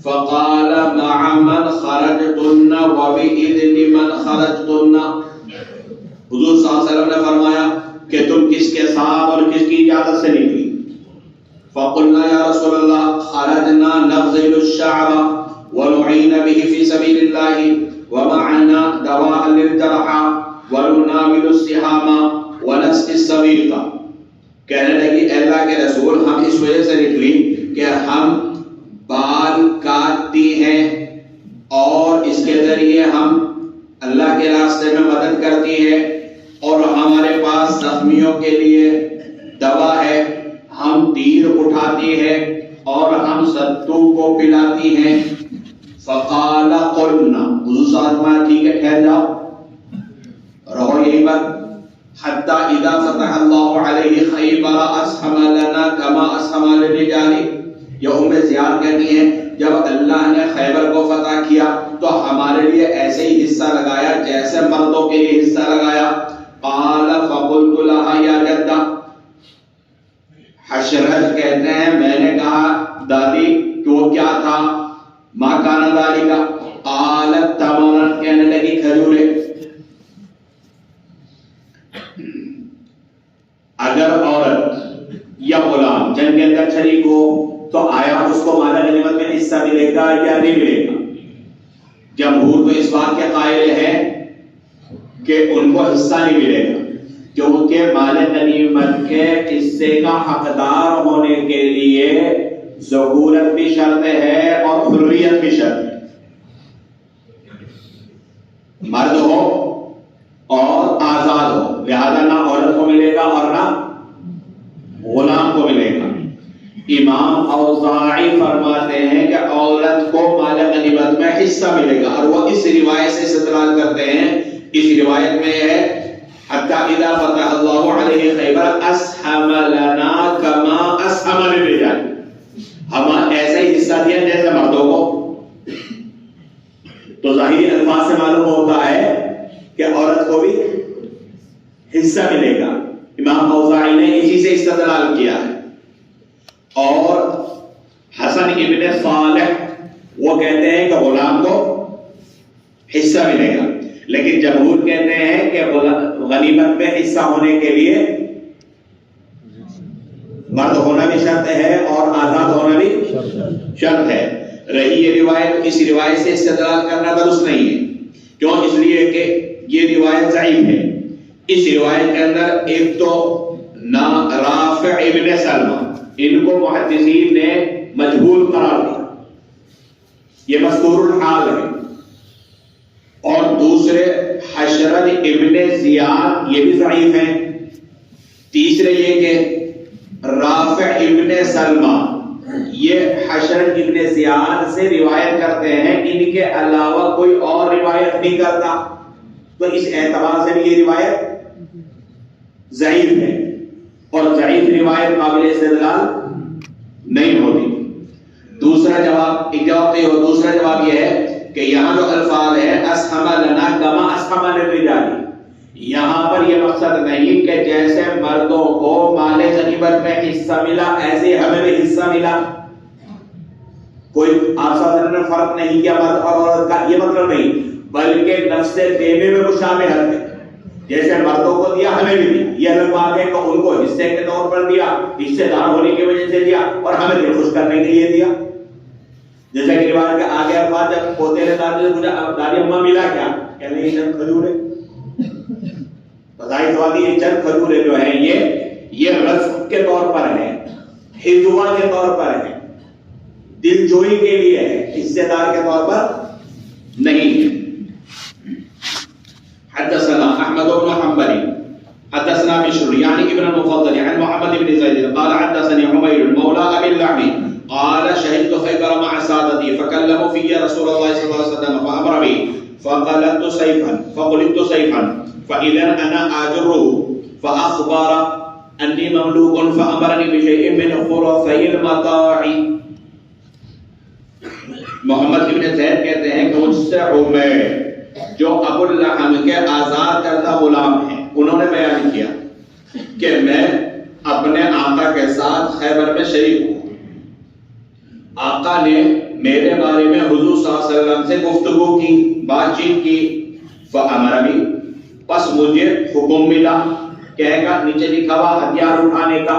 فقال مع من خرجتن فَبِإِذْنِ مَنْ خَرَجْتُنَّ، حضور صلی اللہ علیہ وسلم نے فرمایا کہ تم کس کے ساتھ اور کس کی اجازت سے نکلی؟ فَقُلْنَا يَا رَسُولَ اللَّهِ خَرَجْنَا نَغْزِلُ الشَّعْبَ وَنُعِينَ بِهِ فِي سَبِيلِ اللَّهِ وَمَعَنَا دَوَاءً لِلْجَرْحَى وَنُنَاوِلُ السِّهَامَ وَنَسْقِي السَّبِيلَ۔ کہنے لگی اے اللہ کے رسول ہم اس وجہ سے نکلی کہ ہم بال کاٹتی ہیں اور اس کے ذریعے ہم اللہ کے راستے میں مدد کرتی ہیں، اور ہمارے پاس زخمیوں کے لیے دوا ہے، ہم تیر اٹھاتی ہیں اور ہم ستو کو پلاتی ہیں۔ فقال قلنا، حضور صلی اللہ علیہ وسلم ٹھیک ہے ٹھہر جاؤ، رہو یہیں پر، حتی اذا فتح اللہ علیہ خیبر اسہم لنا کما اسہم للرجال۔ یہ ام زیاد کہتی ہیں جب اللہ نے خیبر کو فتح کیا تو ہمارے لیے ایسے ہی حصہ لگایا جیسے مردوں کے لیے حصہ لگایا۔ قال فقلت لها یا جدہ، حشرت کہتے ہیں میں نے کہا دادی کہ وہ کیا تھا؟ ما کان ذالک، قالت تمرا، کہنے لگی کھجورے۔ اگر عورت یا غلام جنگ کے اندر شریک ہو تو آیا اس کو مال غنیمت میں حصہ ملے گا یا نہیں ملے گا؟ جمہور تو اس بات کے قائل ہے کہ ان کو حصہ نہیں ملے گا، کیونکہ مال غنیمت کے حصے کا حقدار ہونے کے لیے ذکورت بھی شرط ہے اور حریت بھی شرط ہے، مرد ہو اور آزاد ہو، لہذا نہ عورت کو ملے گا اور نہ غلام کو ملے گا۔ امام اوزاعی فرماتے ہیں کہ عورت کو مال غنیمت میں حصہ ملے گا، اور وہ اس روایت سے استدلال کرتے ہیں، اس روایت میں ہے حتی اذا فتح اللہ علیہ خیبر اسہم لنا کما اسہم للرجال، ہم ایسا ہی حصہ دیا جیسے مردوں کو۔ تو ظاہری الفاظ سے معلوم ہوتا ہے کہ عورت کو بھی حصہ ملے گا۔ امام اوزاعی نے اسی سے استدلال کیا ہے، اور حسن ابن صالح وہ کہتے ہیں کہ غلام کو حصہ ملے گا، لیکن جمہور کہتے ہیں کہ غنیمت میں حصہ ہونے کے لیے مرد ہونا بھی شرط ہے اور آزاد ہونا بھی شرط ہے۔ رہی یہ روایت، اس روایت سے استدلال کرنا درست نہیں ہے، کیوں؟ اس لیے کہ یہ روایت ضعیف ہے۔ اس روایت کے اندر ایک تو نا رافع ابن سلمہ، ان کو محدثین نے مجہول قرار دیا، یہ مذکور الحال ہے، اور دوسرے حشرت ابن زیاد یہ بھی ضعیف ہیں۔ تیسرے یہ کہ رافع ابن سلمہ یہ حشرت ابن زیاد سے روایت کرتے ہیں، ان کے علاوہ کوئی اور روایت نہیں کرتا، تو اس اعتبار سے بھی یہ روایت ضعیف ہے، اور ضعیف روایت قابل استدلال نہیں ہوتی۔ دوسرا جواب، ایک جواب تو یہ ہو، دوسرا جواب یہ ہے کہ یہاں جو الفاظ ہے اسہم لنا کما اسہم للرجال، یہاں پر یہ مقصد نہیں کہ جیسے مردوں کو مال غنیمت میں حصہ ملا ایسے ہمیں بھی حصہ ملا، کوئی آپ سب نے فرق نہیں کیا مرد اور عورت کا، یہ مطلب نہیں، بلکہ نفس دینے میں مشابہت ہے، جیسے مردوں کو دیا ہمیں بھی دیا، یہ الگ بات ہے کہ ان کو حصے کے طور پر دیا، حصے دار ہونے کی وجہ سے دیا، اور ہمیں دل خوش کرنے کے لیے دیا۔ جیسے کہ روایت کے آگے الفاظ جب پوتے نے دادی سے پوچھا دادی اماں ملا کیا، کہنے لگی چند کھجورے، بتائی تو یہ چند کھجورے جو ہیں یہ رزق کے طور پر ہے، ہدوہ کے طور پر ہے، دل جوئی کے لیے ہے، حصے دار کے طور پر نہیں ہے۔ حدثنا احمد بن حنبل حدثنا بشر يعني ابن المفضل عن محمد بن زيد قال حدثني عمير مولى ابي اللعبي قال شهدت خيبر مع سادتي فكلموا في رسول الله صلى الله عليه وسلم فامر بي فقلت سيفا فاذا انا اجره فاخبر اني مملوك فامرني بشيء من خرفي المتاع۔ محمد بن زید کہتے ہیں کہ مجھ سے عمیر جو ابو اللحم کے آزاد کردہ غلام ہیں، انہوں نے بیان کیا کہ میں اپنے آقا کے ساتھ خیبر میں شریک ہوں، آقا نے میرے بارے میں حضور صلی اللہ علیہ وسلم سے گفتگو کی، بات چیت کی، فَأَمَرَنِي، پس مجھے حکم ملا، کہے گا نیچے لکھا ہوا ہتھیار اٹھانے کا،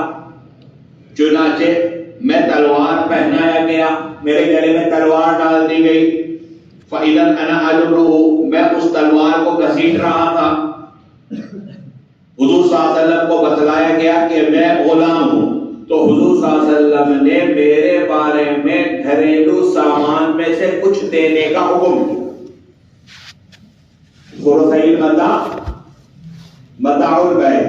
چنانچہ میں تلوار پہنایا گیا، میرے گلے میں تلوار ڈال دی گئی، فَإِذًا أَنَا أَجُرُّهُ، میں اس تلوار کو گھسیٹ رہا تھا۔ حضور صلی اللہ علیہ وسلم کو بتلایا گیا کہ میں غلام ہوں، تو حضور صلی اللہ علیہ وسلم نے میرے بارے میں گھریلو سامان میں سے کچھ دینے کا حکم کیا۔ غرفۂ متاع البیت،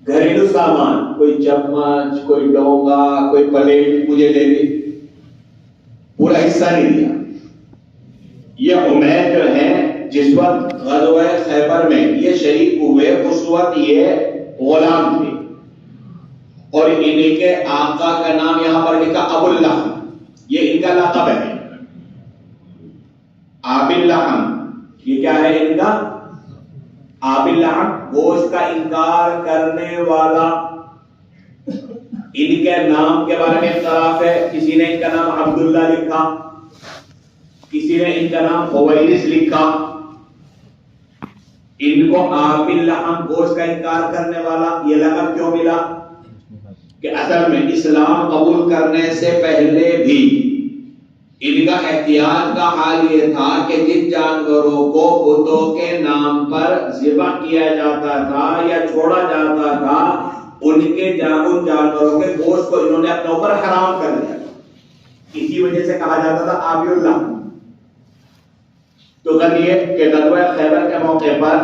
گھریلو سامان، کوئی چمچ، کوئی ڈونگا، کوئی پلیٹ مجھے دے دی، پورا حصہ نہیں دیا۔ یہ عمیر جو ہے جس وقت غزوہ خیبر میں یہ شریک ہوئے، اس وقت یہ غلام تھے، اور انہیں کے آقا کا نام یہاں پر لکھا ابو اللحم، یہ ان کا لقب ہے، ابو اللحم، یہ کیا ہے ان کا؟ ابو اللحم، گوشت کا انکار کرنے والا۔ ان کے نام کے بارے میں اختلاف ہے، کسی نے ان کا نام عبداللہ لکھا، کسی نے ان کا نام خویلس لکھا۔ ان کو ابو اللحم، گوشت کا انکار کرنے والا، یہ لقب کیوں ملا؟ کہ اصل میں اسلام قبول کرنے سے پہلے بھی ان کا احتیاط کا حال یہ تھا کہ جن جانوروں کو بتوں کے نام پر ذبح کیا جاتا تھا یا چھوڑا جاتا تھا، ان جانوروں کے گوشت کو انہوں نے اپنے اوپر حرام کر دیا، اسی وجہ سے کہا جاتا تھا ابو اللحم۔ تو کل یہ کہ غزوہ خیبر کے موقع پر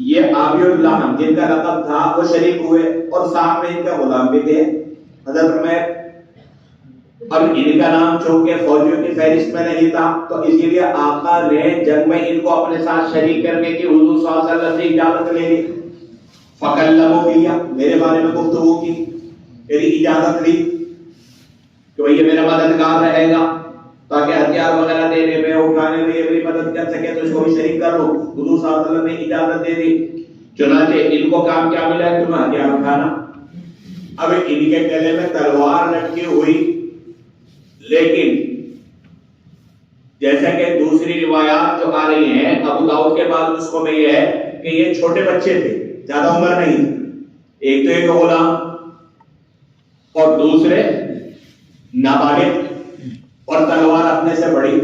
یہ ابو اللحم جن کا لقب تھا وہ شریک ہوئے، اور ساتھ میں ان کا غلام بھی تھے حضرت عمیر۔ اب ان کا نام چونکہ فوجیوں کی فہرست میں نہیں تھا، تو اسی لیے آقا نے جنگ میں ان کو اپنے ساتھ شریک کرنے کی حضور صلی اللہ علیہ وسلم سے اجازت لے لی۔ فَكَلَّمُوا بِيَا، میرے بارے میں گفتگو کی، میری اجازت لی کہ یہ میرا مددگار رہے گا، تاکہ ہتھیار وغیرہ دینے میں، اٹھانے میں یہ میری مدد کر سکے، تو اس کو بھی شریک کر لو۔ حضور صلی اللہ علیہ وسلم نے اجازت دے دی۔ چنانچہ ان کو کام کیا ملا کہ تمہیں ہتھیار اٹھانا۔ اب ان کے گلے میں تلوار لٹکی ہوئی، لیکن جیسا کہ دوسری روایات جو آ رہی ہیں ابو داؤد کے بعد اس کو میں یہ ہے کہ یہ چھوٹے بچے تھے، زیادہ عمر نہیں، ایک تو ایک غلام اور دوسرے نابالغ، اور تلوار اپنے سے بڑی۔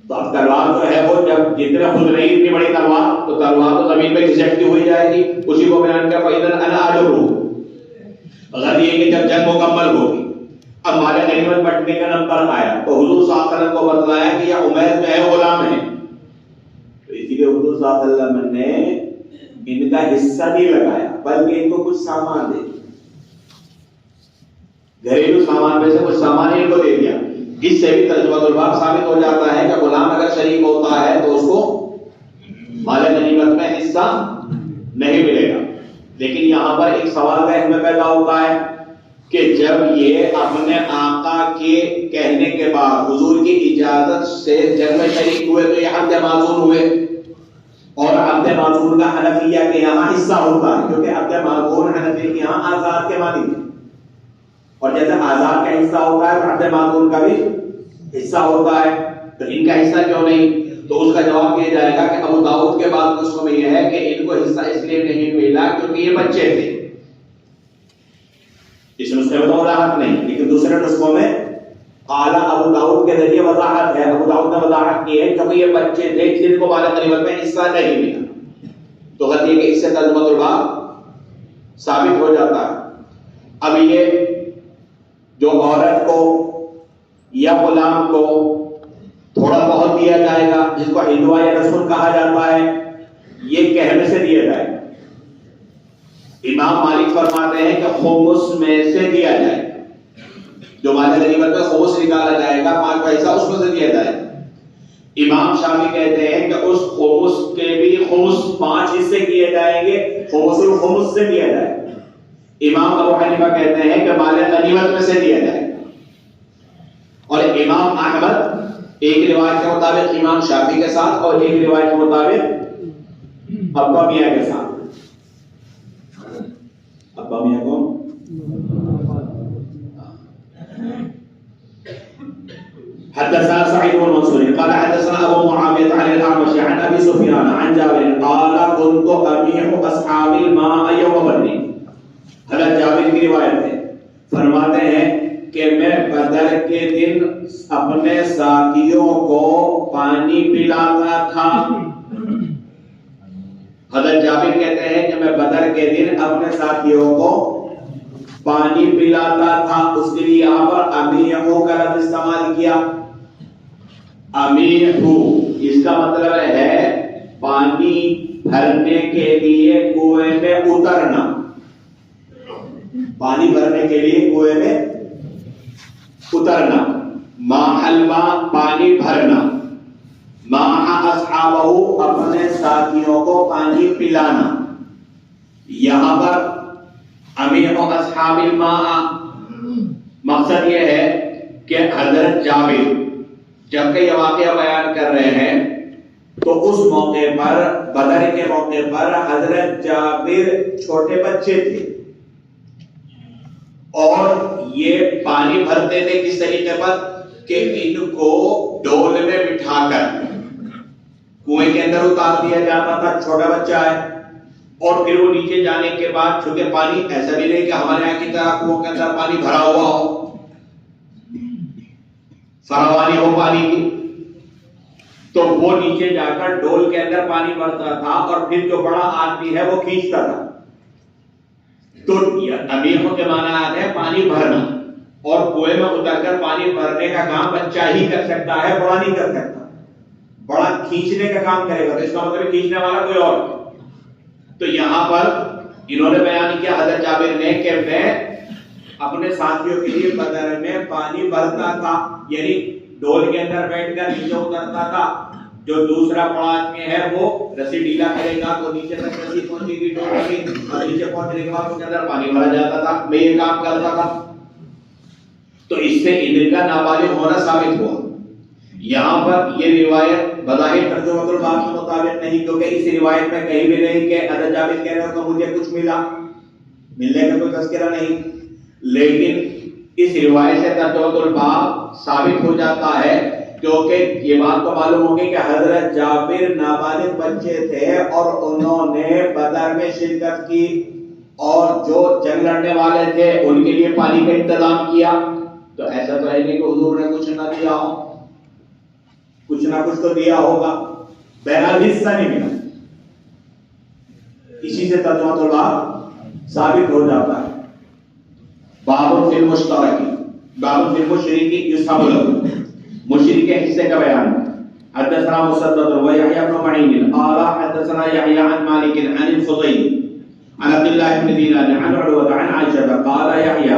تو اب تلوار جو ہے وہ جب جتنے خود رہی اتنی بڑی تلوار، تو تلوار تو زمین پہ گھسیٹتی ہوئی جائے گی، اسی کو بیان کیا فَإِذًا أَنَا أَجُرُّهُ، اگر یہ کہ جب جنگ مکمل ہوگی، اب مال غنیمت بٹنے کا نمبر آیا، تو حضور صلی اللہ علیہ وسلم کو بتلایا کہ یہ عمیر جو ہے غلام ہے، تو اسی لیے حضور صلی اللہ علیہ وسلم نے ان کا حصہ نہیں لگایا، بلکہ ان کو کچھ سامان دے دیا، گھریلو سامان میں سے کچھ سامان ان کو دے دیا۔ اس سے بھی ترجمہ الباب ثابت ہو جاتا ہے کہ غلام اگر شریک ہوتا ہے تو اس کو مال غنیمت میں حصہ نہیں ملے گا۔ لیکن یہاں پر ایک سوال کا ہمیں پیدا ہوتا ہے کہ جب یہ اپنے آقا کے کہنے کے بعد حضور کی اجازت سے جنگ میں شریک ہوئے، تو یہ عبد معذور ہوئے، اور عبد معذور کا حنفیہ کے یہاں حصہ ہوتا ہے، کیونکہ عبد معذور حنفی کے یہاں آزاد کے معنی ہے، اور جیسے آزاد کا حصہ ہوتا ہے تو عبد معذور کا بھی حصہ ہوتا ہے، تو ان کا حصہ کیوں نہیں؟ تو اس کا جواب دیا جائے گا کہ ابو داؤد کے بعد نسخوں میں یہ ہے کہ ان کو حصہ اس لیے نہیں ملا کیونکہ یہ بچے تھے۔ اس نسخے میں تو وضاحت نہیں، لیکن دوسرے نسخوں میں اعلیٰ ابو داؤد کے ذریعے وضاحت ہے، ابو داؤد نے وضاحت کی ہے کیونکہ یہ بچے تھے جن کو مال غنیمت میں حصہ نہیں ملا، تو غلطی ہے کہ اس سے ترجمہ الباب ثابت ہو جاتا ہے۔ اب یہ جو عورت کو یا غلام کو تھوڑا بہت دیا جائے گا، جس کو ہندوا یا رسول کہا جاتا ہے، یہ کہنے سے دیا جائے گا۔ امام مالک فرماتے ہیں کہ خمس میں سے دیا جائے گا، جو مال غنیمت میں خمس نکالا جائے گا، 5 پیسہ اس میں سے دیا جائے گا۔ امام شافعی کہتے ہیں کہ اس خمس کے بھی خمس 5 حصے کیے جائیں گے، خمس الخمس سے دیا جائے گا۔ امام ابو حنیفہ کہتے ہیں کہ مال غنیمت میں سے دیا جائے گا، اور امام احمد ایک روایت کے مطابق امام شافعی کے ساتھ اور ایک روایت کے مطابق ابا میاں کے ساتھ۔ ابا میاں کون؟ حدثنا سعيد بن منصور قال حدثنا ابو معاويه عن الاعمش عن ابي سفيان عن جابر قال كنت اميح اصحاب الماء يوم بدر. حضرت جابر کی روایت ہے، فرماتے ہیں کہ میں بدر کے دن اپنے ساتھیوں کو پانی پلاتا تھا. حضرت جابر کہتے ہیں کہ میں بدر کے دن اپنے ساتھیوں کو پانی پلاتا تھا. اس کے لیے یہاں پر امیحو کا لفظ استعمال کیا. امیحو اس کا مطلب ہے پانی بھرنے کے لیے کنویں میں اترنا. پانی بھرنے کے لیے کنویں میں اترنا. ماء الماء پانی بھرنا. ماء اصحابہ اپنے ساتھیوں کو پانی پلانا. یہاں پر امیح اصحاب الماء مقصد یہ ہے کہ حضرت جابر جبکہ یہ واقعہ بیان کر رہے ہیں تو اس موقع پر بدر کے موقع پر حضرت جابر چھوٹے بچے تھے اور یہ پانی بھرتے تھے کس طریقے پر کہ ان کو ڈول میں بٹھا کر کنویں کے اندر اتار دیا جاتا تھا. چھوٹا بچہ ہے اور پھر وہ نیچے جانے کے بعد چونکہ پانی ایسا بھی نہیں کہ ہمارے یہاں کی طرح کنویں کے اندر پانی بھرا ہوا ہو، فراوانی ہو پانی کی، تو وہ نیچے جا کر ڈول کے اندر پانی بھرتا تھا اور پھر جو بڑا آدمی ہے وہ کھینچتا تھا. تو امیحوں کے معنی آتے ہیں پانی بھرنا، اور کنویں میں اتر کر پانی بھرنے کا کام بچہ ہی کر سکتا ہے، بڑا نہیں کر سکتا. بڑا کھینچنے کا کام کرے گا تو اس کا مطلب کھینچنے والا کوئی اور. تو یہاں پر انہوں نے بیان کیا حضرت جابر نے کہ میں اپنے ساتھیوں کے لیے بدر میں پانی بھرتا تھا، یعنی ڈول کے اندر بیٹھ کر نیچے اترتا تھا. جو دوسرا بڑا آدمی ہے وہ رسی ڈھیلا کرے گا تو نیچے تک رسی پہنچے گی ڈول کی، اور نیچے پہنچنے کے بعد اس کے اندر پانی بھرا جاتا تھا. میں یہ کام کرتا تھا. تو اس سے ان کا نابالغ ہونا ثابت ہوا. یہاں پر یہ روایت بظاہر ترجمہ الباب کے مطابق نہیں، کیونکہ اس روایت میں کہیں بھی نہیں کہ حضرت جابر کہہ رہے ہو کہ مجھے کچھ ملا، ملنے کا کوئی تذکرہ نہیں. لیکن اس روایت سے ترجمہ الباب ثابت ہو جاتا ہے، کیونکہ یہ بات تو معلوم ہوگی کہ حضرت جابر نابالغ بچے تھے اور انہوں نے بدر میں شرکت کی، اور جو جنگ لڑنے والے تھے ان کے لیے پانی کا انتظام کیا. تو ایسا تو ہے نہیں کہ حضور نے کچھ نہ دیا ہو، کچھ نہ کچھ تو دیا ہوگا. بہرحال حصہ نہیں ملا. اسی سے ترجمہ الباب ثابت ہو جاتا ہے. باب فی المشترک، باب فی المشرک یصحب له، مشرک کے حصے کا بیان. حدثنا مسدد و یحیی بن معین قال حدثنا یحیی عن مالک عن الفضیل عن عبد الله بن دینار عن عروة عن عائشة قال یحیی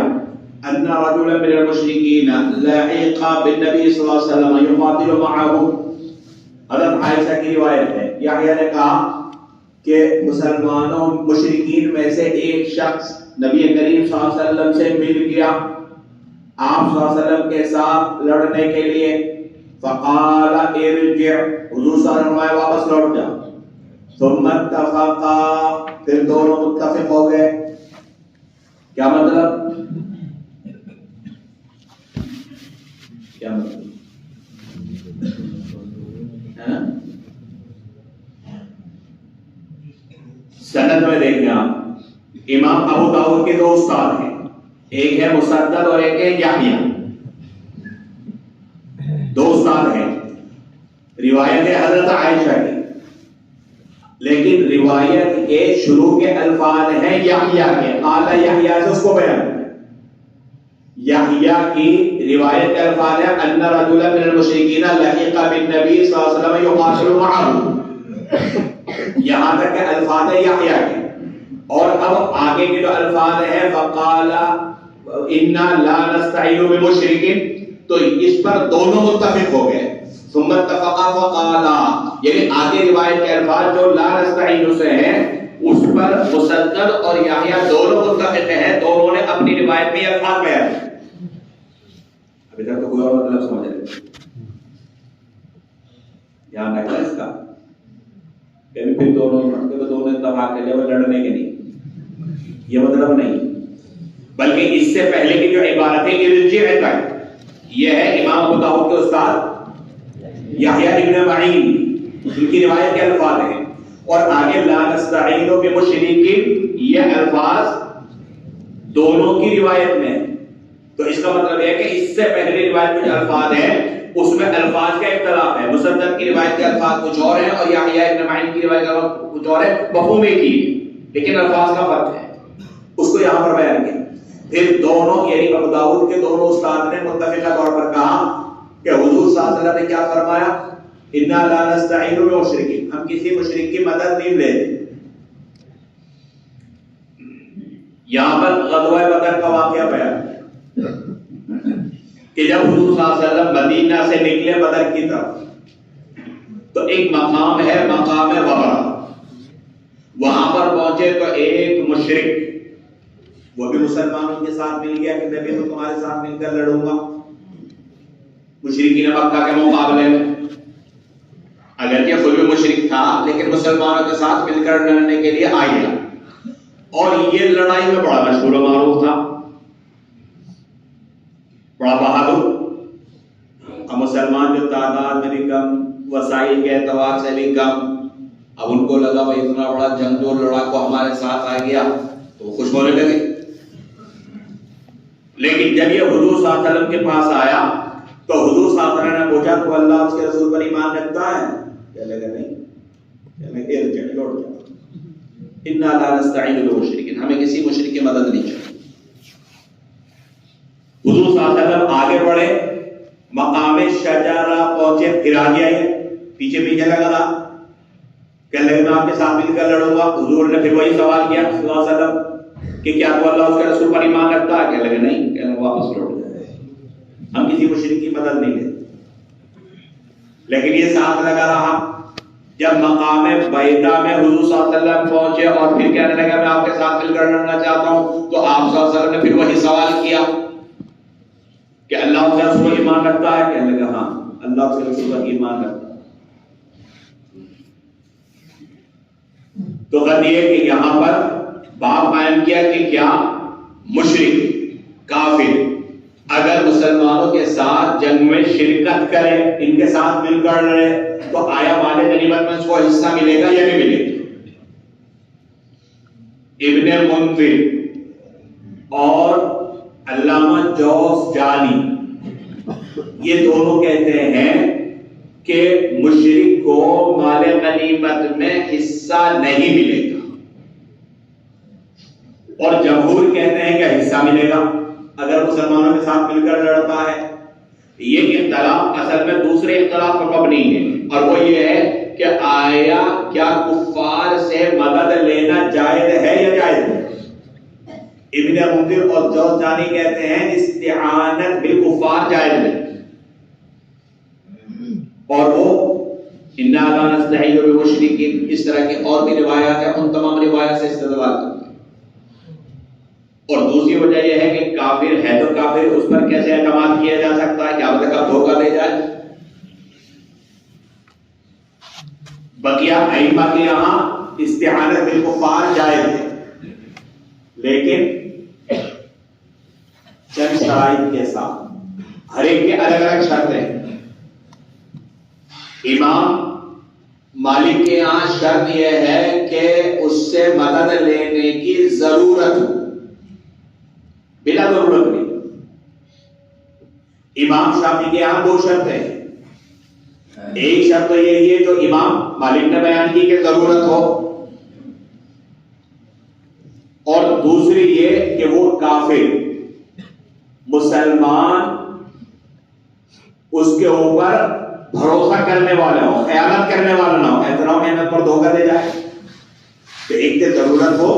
ان رجلا من المشرکین لحق بالنبی صلی اللہ علیہ وسلم یقاتل معه. حضرت عائشہ کی روایت ہے، یحییٰ نے کہا کہ مسلمانوں مشرکین میں سے ایک شخص نبی کریم صلی اللہ علیہ وسلم سے مل گیا، آپ صلی اللہ علیہ وسلم کے ساتھ لڑنے کے لیے. فقال ارجع، حضور صلی اللہ علیہ وسلم واپس لوٹ جا. ثم اتفقا، پھر دونوں متفق ہو گئے. کیا مطلب؟ کیا مطلب؟ سند میں دیکھیں آپ، امام ابو داؤد کے دو استاد ہیں، ایک ہے مسدد اور ایک ہے یحییٰ. دو استاد ہیں. روایت ہے حضرت عائشہ کی، لیکن روایت کے شروع کے الفاظ ہیں یحییٰ کے. قال یحییٰ سے اس کو بیان. یحییٰ کی روایت کے الفاظ ہیں ان رجلا من المشرکین لحق بالنبی صلی اللہ علیہ وسلم یقاتل معه. یہاں تک کہ الفاظ ہے یحییٰ کے. اور اب آگے کے جو الفاظ ہیں فقال انا لا نستعین بمشرک، تو اس پر دونوں متفق ہو گئے. ثم اتفقا فقالا، یعنی آگے روایت کے الفاظ جو لا نستعین سے ہیں اس پر مسدد اور یحییٰ دونوں متفق ہیں، دونوں نے اپنی روایت میں یہ الفاظ بیان. ابھی تک تو کوئی اور مطلب سمجھ رہے دھیان رکھنا اس کا، کہ پھر دونوں اتفاق کر لے وہ لڑنے کے نہیں، یہ مطلب نہیں. بلکہ اس سے پہلے کی جو عبارت ہے ارجع تک یہ ہے امام ابو داؤد کے استاد یحییٰ ابن معین ان کی روایت کے الفاظ ہیں، اور آگے لا نستعین بمشرکین یہ الفاظ دونوں کی روایت میں، تو اس کا مطلب ہے کہ اس سے پہلے روایت میں جو الفاظ ہیں اس میں الفاظ کا اختلاف ہے، مسدد کی روایت کے الفاظ کچھ اور ہیں اور یحییٰ ابن معین کی روایت کا کچھ اور ہے، مفہوم ایک ہی ہے لیکن الفاظ کا فرق ہے، اس کو یہاں پر بیان کیا۔ پھر دونوں یعنی ابو داؤد کے دونوں استاد نے متفقہ طور پر کہا کہ حضور صلی اللہ علیہ وسلم نے کیا فرمایا، انا لا نستعین بالمشرکین، ہم کسی مشرک کی مدد نہیں لیتے۔ یہاں پر غزوہ بدر کا واقعہ بیان کہ جب حضور صلی اللہ علیہ وسلم مدینہ سے نکلے بدر کی طرف تو ایک مقام ہے مقام وبرا، وہاں پر پہنچے تو ایک مشرک وہ بھی مسلمانوں کے ساتھ مل گیا کہ میں بھی تمہارے ساتھ مل کر لڑوں گا مشرکین مکہ کے مقابلے میں، اگرچہ خود بھی مشرک تھا لیکن مسلمانوں کے ساتھ مل کر لڑنے کے لیے آ گیا، اور یہ لڑائی میں بڑا مشہور و معروف تھا، بڑا بہادر، اب مسلمان جو تعداد میں بھی کم، وسائل کے اعتبار سے بھی کم، اب ان کو لگا بھائی اتنا بڑا جنگجو لڑاکو ہمارے ساتھ آ گیا تو وہ خوش ہونے لگے۔ لیکن جب یہ حضور صلی اللہ علیہ وسلم کے پاس آیا تو حضور صلی اللہ علیہ وسلم نے پوچھا تو اللہ اس کے رسول پر ایمان رکھتا ہے؟ کہنے لگا نہیں، کہنے لگے ارجع لوٹ جا، انا لا نستعین بالمشرکین، ہمیں کسی مشرک کی مدد نہیں چاہیے۔ حضور صلی اللہ علیہ وسلم آگے بڑھے، مقام شجرہ پہنچے، پھر آگے آئے، پیچھے پیچھے لگا تھا، کہنے لگے میں آپ کے ساتھ مل کر لڑوں گا۔ حضور نے پھر وہی سوال کیا صلی اللہ علیہ وسلم کہ کیا تو اللہ اس کے رسول پر ایمان رکھتا ہے؟ کہنے لگے نہیں، کہنے لگے واپس لوٹ جائے، ہم کسی مشرک کی مدد نہیں لیتے۔ لیکن یہ ساتھ لگا رہا، جب مقام بیضا میں حضور صلی اللہ علیہ وسلم پہنچے اور پھر کہنے لگا میں آپ کے ساتھ مل کر لڑنا چاہتا ہوں، تو آپ صلی اللہ علیہ وسلم نے پھر وہی سوال کیا کہ اللہ اس کے رسول پر ایمان رکھتا ہے؟ کہنے لگا ہاں، اللہ اس کے رسول پر ایمان رکھتا ہے۔ تو غرض یہ کہ یہاں پر باب قائم کیا کہ کیا مشرک کافر اگر مسلمانوں کے ساتھ جنگ میں شرکت کرے، ان کے ساتھ مل کر لڑے، تو آیا مال غنیمت میں اس کو حصہ ملے گا یا نہیں ملے گا؟ ابن منذر اور علامہ جوز جانی یہ دونوں کہتے ہیں کہ مشرک کو مال غنیمت میں حصہ نہیں ملے گا، اور جمہور کہتے ہیں کہ حصہ ملے گا اگر مسلمانوں کے ساتھ مل کر لڑتا ہے۔ یہ اختلاف اصل میں دوسرے اختلاف پر مبنی ہے، اور وہ یہ ہے کہ آیا کیا کفار سے مدد لینا جائز ہے یا جائز ہے؟ ابن منذر اور جوز جانی کہتے ہیں استعانت بالکفار جائز ہے، اور وہ انا لا نستعین بالمشرکین اس طرح کی اور بھی روایات ہیں، ان تمام روایات سے استدلال کرتے ہیں۔ اور دوسری وجہ یہ ہے کہ کافر ہے تو کافر، اس پر کیسے اعتماد کیا جا سکتا ہے؟ کیا پتہ کب دھوکہ دے جائے۔ بقیہ ائمہ کے یہاں استعانت بالکفار جائز ہے، لیکن چند شرائط کے ساتھ، ہر ایک کے الگ الگ شرطیں۔ امام مالک کے یہاں شرط یہ ہے کہ اس سے مدد لینے کی ضرورت ہو، بلا ضرورت نہیں۔ امام شافعی کے یہاں دو شرطیں ہیں، ایک شرط تو یہی ہے جو امام مالک نے بیان کی کہ ضرورت ہو، اور دوسری یہ کہ وہ کافر مسلمان اس کے اوپر بھروسہ کرنے والا ہو، خیانت کرنے والا نہ ہو، احترام محنت پر دھوکہ دے جائے۔ تو ایک تو ضرورت ہو،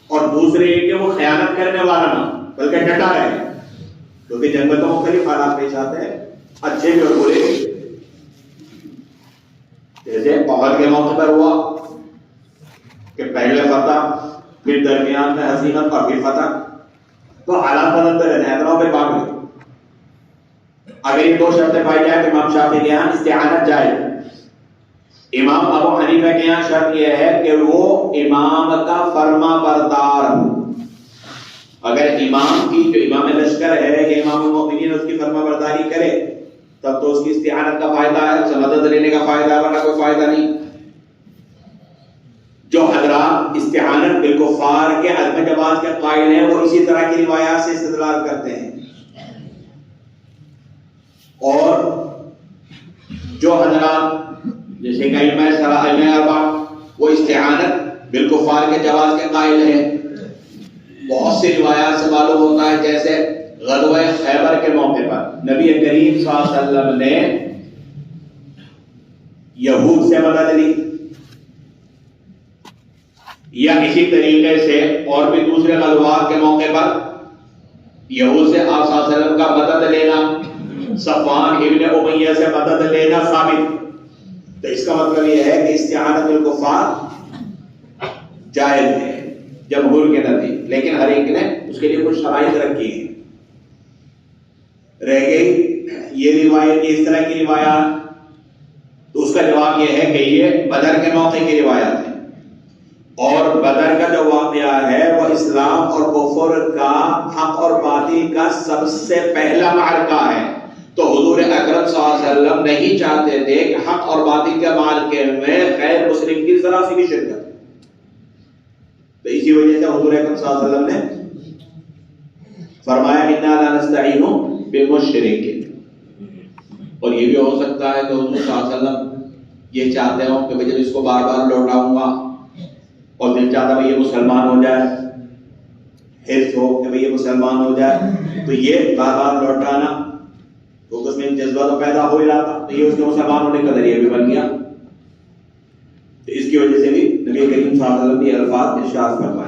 اور دوسرے یہ کہ وہ خیانت کرنے والا نہ ہو بلکہ ڈٹا رہے، کیونکہ جنگ میں تو مختلف حالات پیش آتے ہیں، اچھے بھی اور برے بھی۔ جیسے احد کے موقع پر ہوا کہ پہلے فتح، پھر درمیان میں ہزیمت اور پھر فتح، تو حالات بدلتے رہتے ہیں، احترام پہ بھاگ گئے۔ اگر یہ دو شرطیں پائی جائے تو امام شافعی کے یہاں استعانت جائز۔ امام ابو حنیفہ کے یہاں شرط یہ ہے کہ وہ امام کا فرما بردار ہو۔ اگر امام داری کرے تب تو اس کی استعانت کا فائدہ ہے، اسے مدد لینے کا فائدہ ہے، ورنہ کوئی فائدہ نہیں۔ جو حضرات استعانت بالکفار کے عدم جواز کے قائل ہیں وہ اسی طرح کی روایات سے استدلال کرتے ہیں، اور جو حضرات جیسے کہ ائمہ اربعہ وہ استعانت بالکفار کے جواز کے قائل ہیں، بہت سی روایات سے معلوم ہوتا ہے جیسے غزوہ خیبر کے موقع پر نبی کریم صلی اللہ علیہ وسلم نے یہود سے مدد لی، یا اسی طریقے سے اور بھی دوسرے غزوات کے موقع پر یہود سے آپ صلی اللہ علیہ وسلم کا مدد لینا، صفوان ابن امیہ سے مدد لینا ثابت۔ تو اس کا مطلب یہ ہے کہ استعانت بالکفار جائز ہے جمہور کے نزدیک، لیکن ہر ایک نے اس کے لیے کچھ شرائط رکھی ہیں۔ رہ گئی یہ روایت، اس طرح کی روایات، تو اس کا جواب یہ ہے کہ یہ بدر کے موقع کی روایات ہیں، اور بدر کا جو واقعہ ہے وہ اسلام اور کفر کا، حق اور باطل کا سب سے پہلا معرکہ ہے، تو حضور اکرم صلی اللہ علیہ وسلم نہیں چاہتے تھے کہ حق اور باطل کے معرکے میں غیر مسلم کی ذرا سی بھی شرکت، تو اسی وجہ سے حضور اکرم صلی اللہ علیہ وسلم نے فرمایا انا لا نستعین بالمشرکین۔ اور یہ بھی ہو سکتا ہے کہ حضور صلی اللہ علیہ وسلم یہ چاہتے ہوں کہ جب اس کو بار بار لوٹاؤں گا اور دل چاہتا ہے یہ مسلمان ہو جائے، حرص ہو کہ یہ مسلمان ہو جائے، تو یہ بار بار لوٹانا تو اس میں جذبہ تو پیدا ہو ہی رہا تھا، تو یہ اس کے مسلمان ہونے کا ذریعہ بھی بن گیا۔ تو اس کی وجہ سے بھی نبی کریم صلی اللہ علیہ وسلم نے الفاظ ارشاد فرمائے۔